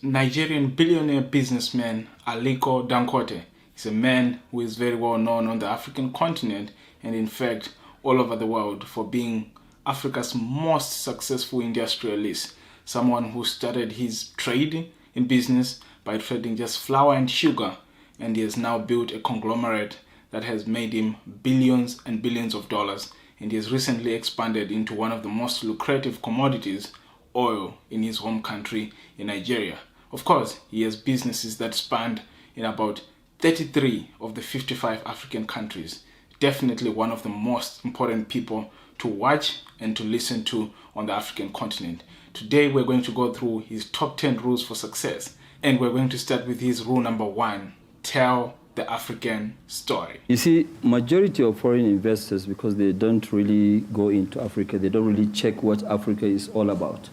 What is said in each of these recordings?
Nigerian billionaire businessman Aliko Dangote is a man who is very well known on the African continent and in fact all over the world for being Africa's most successful industrialist, someone who started his trade in business by trading just flour and sugar, and he has now built a conglomerate that has made him billions and billions of dollars, and he has recently expanded into one of the most lucrative commodities, oil, in his home country in Nigeria. Of course, he has businesses that span in about 33 of the 55 African countries. Definitely one of the most important people to watch and to listen to on the African continent. Today we're going to go through his top 10 rules for success, and we're going to start with his rule number 1. Tell the African story. You see, majority of foreign investors, because they don't really go into Africa, they don't really check what Africa is all about.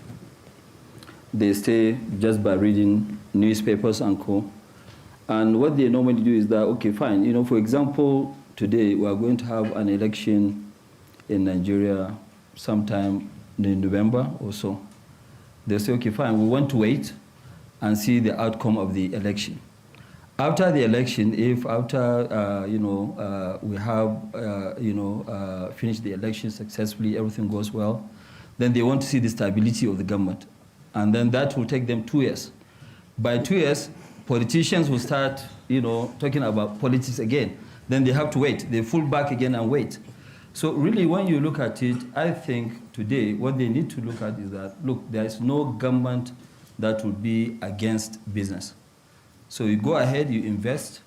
They stay just by reading newspapers and co. And what they normally do is that, okay, fine, for example, today we are going to have an election in Nigeria sometime in November or so. They say, okay, fine, we want to wait and see the outcome of the election. After the election, if after, we have, finished the election successfully, everything goes well, then they want to see the stability of the government. And then that will take them 2 years. By 2 years, politicians will start, talking about politics again. Then they have to wait. They fall back again and wait. So really, when you look at it, I think today what they need to look at is that, look, there is no government that would be against business. So you go ahead, you invest.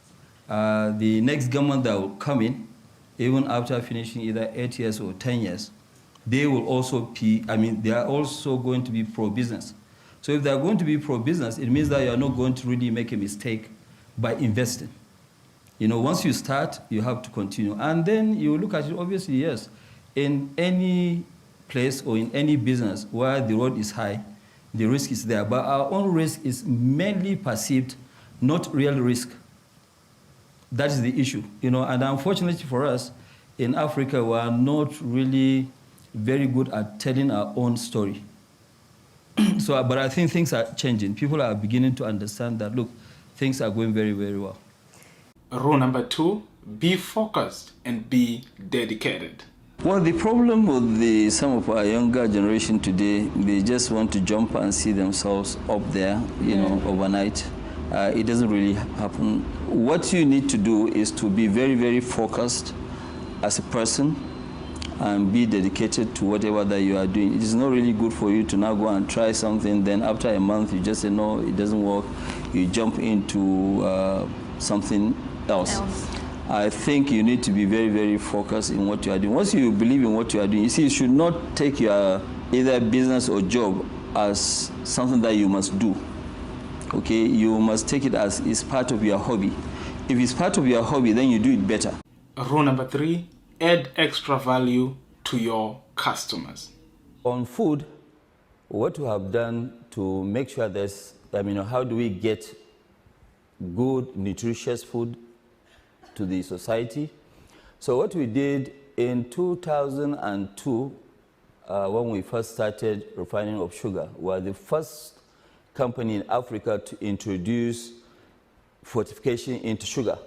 The next government that will come in, even after finishing either 8 years or 10 years, they will also be, they are also going to be pro-business. So if they are going to be pro-business, it means that you are not going to really make a mistake by investing. Once you start, you have to continue. And then you look at it, obviously, yes, in any place or in any business where the road is high, the risk is there. But our own risk is mainly perceived, not real risk. That is the issue. And unfortunately for us, in Africa, we are not really very good at telling our own story. But I think things are changing. People are beginning to understand that, look, things are going very, very well. Rule number 2, be focused and be dedicated. Well, the problem with some of our younger generation today, they just want to jump and see themselves up there, overnight. It doesn't really happen. What you need to do is to be very, very focused as a person and be dedicated to whatever that you are doing. It is not really good for you to now go and try something, then after a month you just say, no, it doesn't work. You jump into something else. I think you need to be very, very focused in what you are doing. Once you believe in what you are doing, you see, you should not take your either business or job as something that you must do. Okay, you must take it as it's part of your hobby. If it's part of your hobby, then you do it better. Rule number 3, add extra value to your customers. On food, what we have done to make sure there's, how do we get good, nutritious food to the society? So what we did in 2002, when we first started refining of sugar, we were the first company in Africa to introduce fortification into sugar.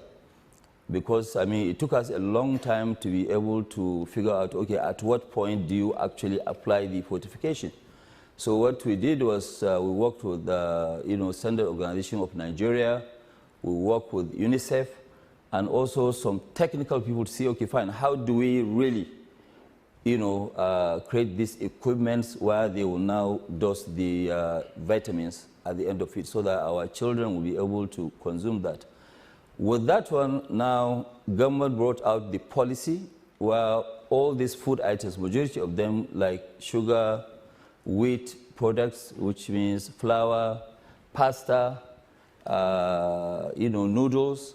Because, it took us a long time to be able to figure out, okay, at what point do you actually apply the fortification? So what we did was we worked with the Standard Organization of Nigeria, we worked with UNICEF, and also some technical people to see, okay, fine, how do we really, create these equipments where they will now dose the vitamins at the end of it so that our children will be able to consume that. With that one, now, government brought out the policy where all these food items, majority of them like sugar, wheat products, which means flour, pasta, noodles,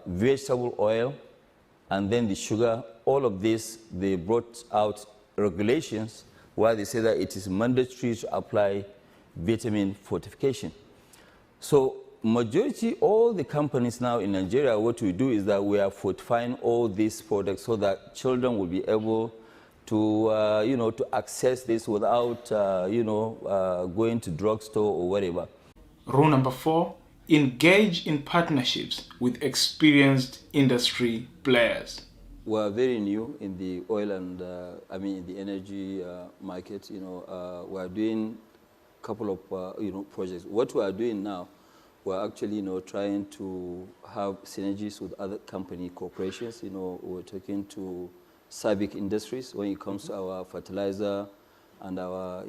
vegetable oil, and then the sugar, all of this, they brought out regulations where they say that it is mandatory to apply vitamin fortification. So majority, all the companies now in Nigeria, what we do is that we are fortifying all these products so that children will be able to, to access this without, going to drugstore or whatever. Rule number 4, engage in partnerships with experienced industry players. We are very new in the oil and, in the energy market. We are doing a couple of, projects. What we are doing now, we're actually, trying to have synergies with other company corporations. We're talking to Sabic Industries when it comes to our fertilizer and our,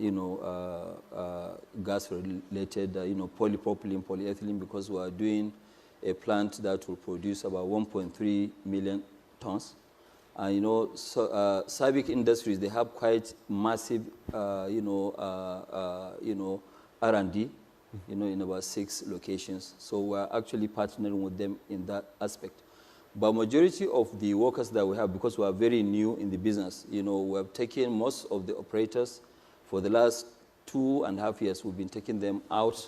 gas-related, polypropylene, polyethylene, because we are doing a plant that will produce about 1.3 million tons. And Sabic Industries, they have quite massive, R&D, in about 6 locations. So we're actually partnering with them in that aspect. But majority of the workers that we have, because we are very new in the business, we have taken most of the operators for the last 2.5 years. We've been taking them out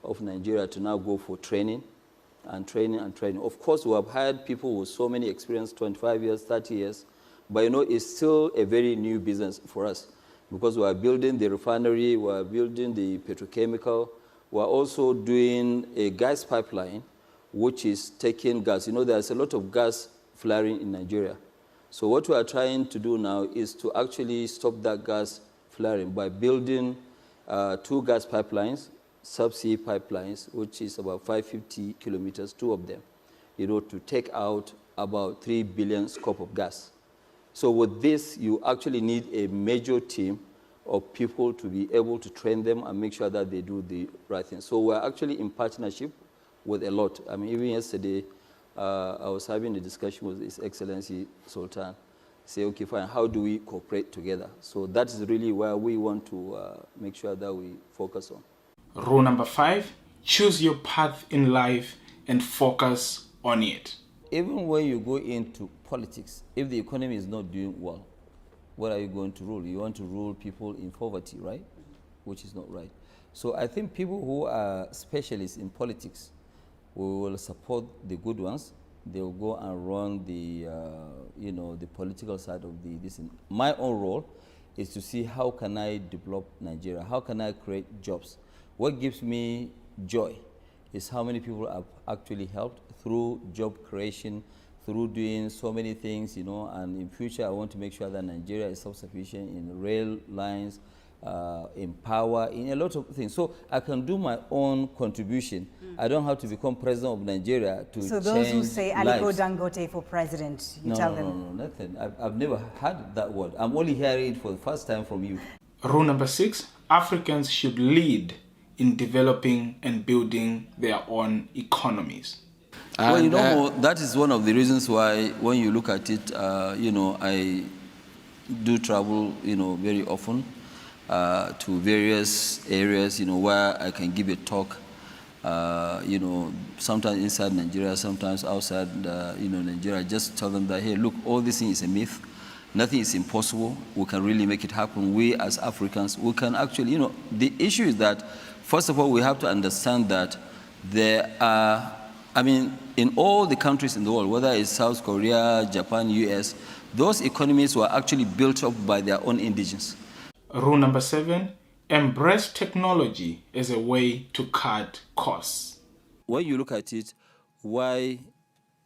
of Nigeria to now go for training and training and training. Of course, we have hired people with so many experience, 25 years, 30 years, but it's still a very new business for us because we are building the refinery, we are building the petrochemical, we are also doing a gas pipeline, which is taking gas. There's a lot of gas flaring in Nigeria. So what we are trying to do now is to actually stop that gas flaring by building 2 gas pipelines, subsea pipelines, which is about 550 kilometers, 2 of them, to take out about 3 billion scope of gas. So with this, you actually need a major team of people to be able to train them and make sure that they do the right thing. So we're actually in partnership with a lot. Even yesterday, I was having a discussion with His Excellency Sultan. Say, okay, fine, how do we cooperate together? So that is really where we want to make sure that we focus on. Rule number 5, choose your path in life and focus on it. Even when you go into politics, if the economy is not doing well, what are you going to rule? You want to rule people in poverty, right? Which is not right. So I think people who are specialists in politics, we will support the good ones. They will go and run the, the political side of this. My own role is to see how can I develop Nigeria? How can I create jobs? What gives me joy is how many people I've actually helped through job creation, through doing so many things, and in future I want to make sure that Nigeria is self-sufficient in rail lines, in power, in a lot of things. So I can do my own contribution. I don't have to become president of Nigeria to change lives. So those who say Aliko Dangote for president, you tell them? No, nothing. I've never heard that word. I'm only hearing it for the first time from you. Rule number 6, Africans should lead in developing and building their own economies. Well, that is one of the reasons why when you look at it, I do travel, very often to various areas, where I can give a talk, sometimes inside Nigeria, sometimes outside, Nigeria. Just tell them that, hey, look, all this thing is a myth. Nothing is impossible. We can really make it happen. We as Africans, we can actually, the issue is that, first of all, we have to understand that there are, in all the countries in the world, whether it's South Korea, Japan, US, those economies were actually built up by their own indigenes. Rule number 7, embrace technology as a way to cut costs. When you look at it, why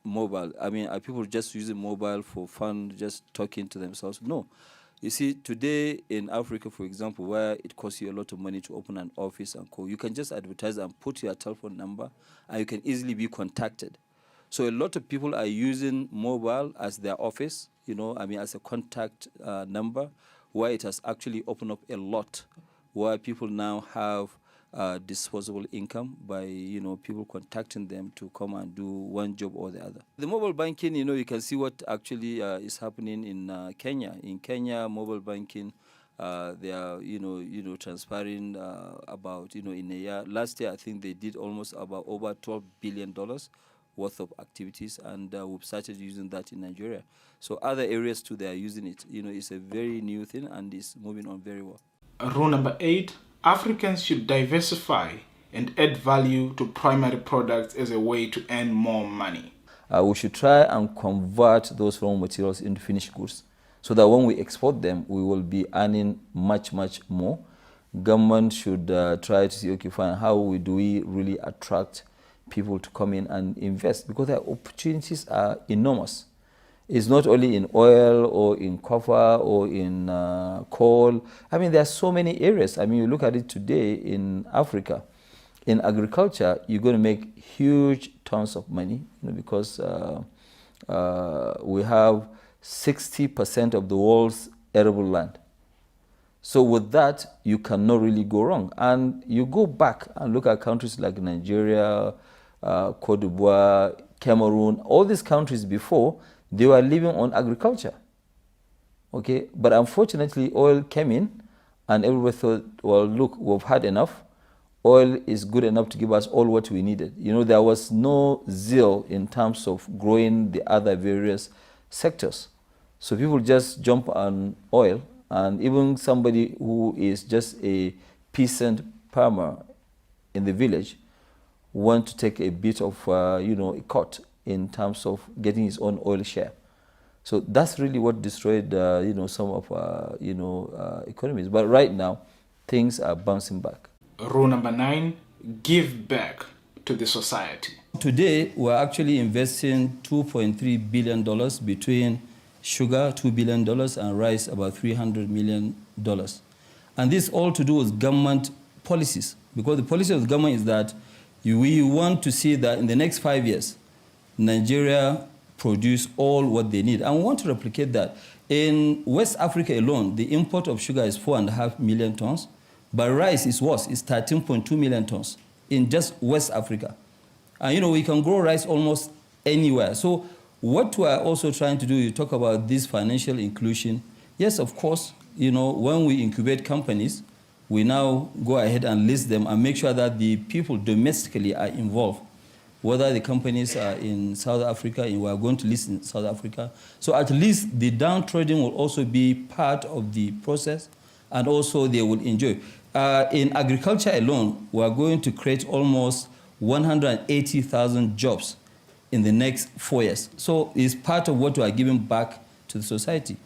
mobile? Are people just using mobile for fun, just talking to themselves? No. You see, today in Africa, for example, where it costs you a lot of money to open an office and call, you can just advertise and put your telephone number, and you can easily be contacted. So a lot of people are using mobile as their office, as a contact number, where it has actually opened up a lot, where people now have disposable income by, people contacting them to come and do one job or the other. The mobile banking, you can see what actually is happening in Kenya. In Kenya, mobile banking, they are, transferring about, in a year. Last year, I think they did almost about over $12 billion worth of activities, and we've started using that in Nigeria. So other areas too, they are using it. It's a very new thing, and it's moving on very well. Rule number 8, Africans should diversify and add value to primary products as a way to earn more money. We should try and convert those raw materials into finished goods so that when we export them, we will be earning much, much more. government should try to see, okay, fine, how do we really attract people to come in and invest? Because the opportunities are enormous. It's not only in oil or in copper or in coal. I mean, there are so many areas. I mean, you look at it today in Africa. In agriculture, you're going to make huge tons of money, because we have 60% of the world's arable land. So with that, you cannot really go wrong. And you go back and look at countries like Nigeria, Cote d'Ivoire, Cameroon, all these countries before, they were living on agriculture. Okay, but unfortunately, oil came in and everybody thought, well, look, we've had enough. Oil is good enough to give us all what we needed. There was no zeal in terms of growing the other various sectors. So people just jump on oil, and even somebody who is just a peasant farmer in the village want to take a bit of, a cut in terms of getting his own oil share. So that's really what destroyed, some of economies. But right now, things are bouncing back. Rule number 9, give back to the society. Today, we're actually investing $2.3 billion between sugar, $2 billion, and rice, about $300 million. And this all to do with government policies, because the policy of the government is that we want to see that in the next 5 years, Nigeria produce all what they need. And we want to replicate that. In West Africa alone, the import of sugar is 4.5 million tons. But rice is worse, it's 13.2 million tons in just West Africa. And we can grow rice almost anywhere. So what we're also trying to do, you talk about this financial inclusion. Yes, of course, when we incubate companies, we now go ahead and list them and make sure that the people domestically are involved. Whether the companies are in South Africa, and we are going to list in South Africa. So at least the downtrodden will also be part of the process, and also they will enjoy. In agriculture alone, we are going to create almost 180,000 jobs in the next 4 years. So it's part of what we are giving back to the society.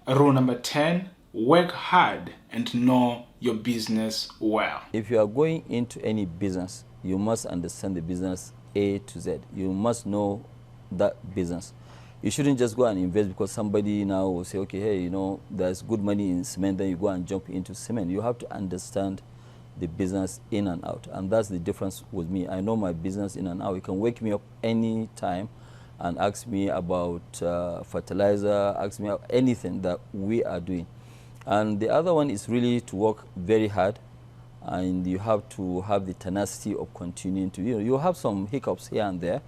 Rule number 10, work hard and know your business well. If you are going into any business, you must understand the business A to Z. You must know that business. You shouldn't just go and invest because somebody now will say, okay, hey, there's good money in cement, then you go and jump into cement. You have to understand the business in and out. And that's the difference with me. I know my business in and out. You can wake me up any time and ask me about fertilizer, ask me about anything that we are doing. And the other one is really to work very hard, and you have to have the tenacity of continuing to, you have some hiccups here and there,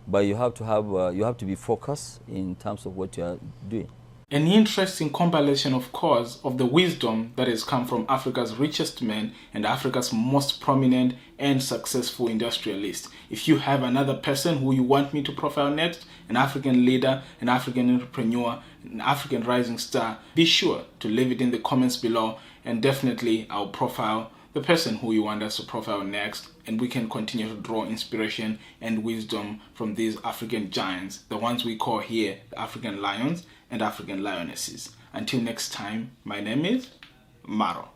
but you have to be focused in terms of what you are doing. An interesting compilation, of course, of the wisdom that has come from Africa's richest men and Africa's most prominent and successful industrialists. If you have another person who you want me to profile next, an African leader, an African entrepreneur, an African rising star, be sure to leave it in the comments below, and definitely I'll profile the person who you want us to profile next, and we can continue to draw inspiration and wisdom from these African giants, the ones we call here the African lions and African lionesses. Until next time, my name is Maro.